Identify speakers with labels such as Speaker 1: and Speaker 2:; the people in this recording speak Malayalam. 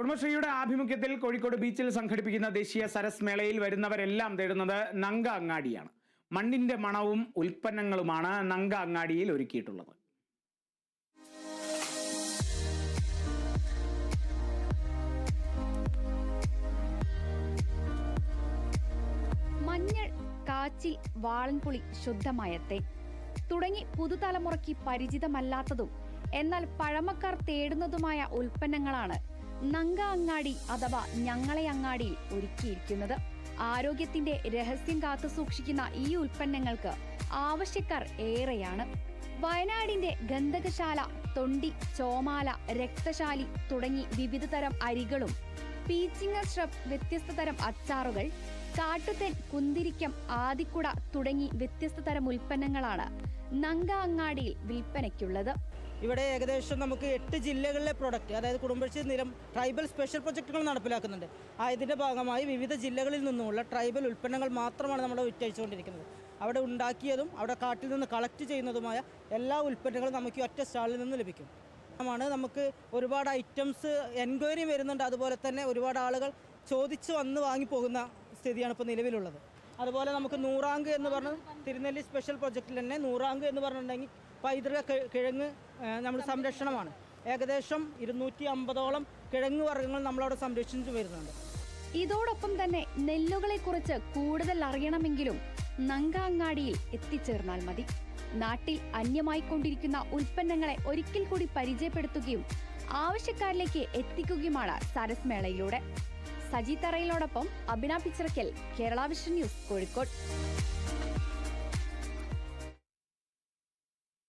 Speaker 1: കുടുംബശ്രീയുടെ ആഭിമുഖ്യത്തിൽ കോഴിക്കോട് ബീച്ചിൽ സംഘടിപ്പിക്കുന്ന ദേശീയ സരസ് മേളയിൽ വരുന്നവരെല്ലാം തേടുന്നത് നങ്ക അങ്ങാടിയാണ്. മണ്ണിന്റെ മണവും ഉൽപ്പന്നങ്ങളുമാണ് നങ്ക അങ്ങാടിയിൽ ഒരുക്കിയിട്ടുള്ളത്.
Speaker 2: മഞ്ഞൾ, കാച്ചിൽ, വാളൻപുളി, ശുദ്ധമായ തേൻ തുടങ്ങി പുതുതലമുറയ്ക്ക് പരിചിതമല്ലാത്തതും എന്നാൽ പഴമക്കാർ തേടുന്നതുമായ ഉൽപ്പന്നങ്ങളാണ് നങ്ക അങ്ങാടി അഥവാ ഞങ്ങളെ അങ്ങാടിയിൽ ഒരുക്കിയിരിക്കുന്നത്. ആരോഗ്യത്തിന്റെ രഹസ്യം കാത്തു സൂക്ഷിക്കുന്ന ഈ ഉൽപ്പന്നങ്ങൾക്ക് ആവശ്യക്കാർ ഏറെയാണ്. വയനാടിന്റെ ഗന്ധകശാല, തൊണ്ടി, ചോമാല, രക്തശാലി തുടങ്ങി വിവിധ തരം അരികളും, പീച്ചിങ്ങ ശ്രബ്, വ്യത്യസ്ത തരം അച്ചാറുകൾ, കാട്ടുതേൻ, കുന്തിരിക്കം, ആദിക്കുട തുടങ്ങി വ്യത്യസ്ത തരം ഉൽപ്പന്നങ്ങളാണ് നങ്ക അങ്ങാടിയിൽ വിൽപ്പനയ്ക്കുള്ളത്.
Speaker 3: ഇവിടെ ഏകദേശം നമുക്ക് 8 ജില്ലകളിലെ പ്രൊഡക്റ്റ്, അതായത് കുടുംബശ്രീ നിലം ട്രൈബൽ സ്പെഷ്യൽ പ്രൊജക്റ്റുകൾ നടപ്പിലാക്കുന്നുണ്ട്. ഇതിൻ്റെ ഭാഗമായി വിവിധ ജില്ലകളിൽ നിന്നുമുള്ള ട്രൈബൽ ഉൽപ്പന്നങ്ങൾ മാത്രമാണ് നമ്മൾ വിറ്റഴിച്ചുകൊണ്ടിരിക്കുന്നത്. അവിടെ ഉണ്ടാക്കിയതും അവിടെ കാട്ടിൽ നിന്ന് കളക്ട് ചെയ്യുന്നതുമായ എല്ലാ ഉൽപ്പന്നങ്ങളും നമുക്ക് ഒറ്റ സ്റ്റാളിൽ നിന്ന് ലഭിക്കും. നമുക്ക് ഒരുപാട് ഐറ്റംസ് എൻക്വയറി വരുന്നുണ്ട്. അതുപോലെ തന്നെ ഒരുപാട് ആളുകൾ ചോദിച്ച് വന്ന് വാങ്ങിപ്പോകുന്ന സ്ഥിതിയാണ് ഇപ്പോൾ നിലവിലുള്ളത്. അതുപോലെ നമുക്ക് നൂറാങ്ക് എന്ന് പറഞ്ഞ തിരുനെല്ലി സ്പെഷ്യൽ പ്രൊജക്റ്റിൽ തന്നെ നൂറാങ്ക് എന്ന് പറഞ്ഞിട്ടുണ്ടെങ്കിൽ പൈതൃക കിഴങ്ങ് നമ്മൾ സംരക്ഷണമാണ്. ഏകദേശം 250ഓളം കിഴങ്ങ് വർഗ്ഗങ്ങൾ നമ്മളവിടെ സംരക്ഷിച്ചു വരുന്നുണ്ട്.
Speaker 2: ഇതോടൊപ്പം തന്നെ നെല്ലുകളെ കുറിച്ച് കൂടുതൽ അറിയണമെങ്കിലും നങ്ക അങ്ങാടിയിൽ എത്തിച്ചേർന്നാൽ മതി. നാട്ടിൽ അന്യമായി കൊണ്ടിരിക്കുന്ന ഉൽപ്പന്നങ്ങളെ ഒരിക്കൽ കൂടി പരിചയപ്പെടുത്തുകയും ആവശ്യക്കാരിലേക്ക് എത്തിക്കുകയുമാണ് സരസ് മേളയിലൂടെ. സജി തറയിലോടൊപ്പം അഭിന പിച്ചറക്കൽ, കേരള വിഷൻ ന്യൂസ്, കോഴിക്കോട്.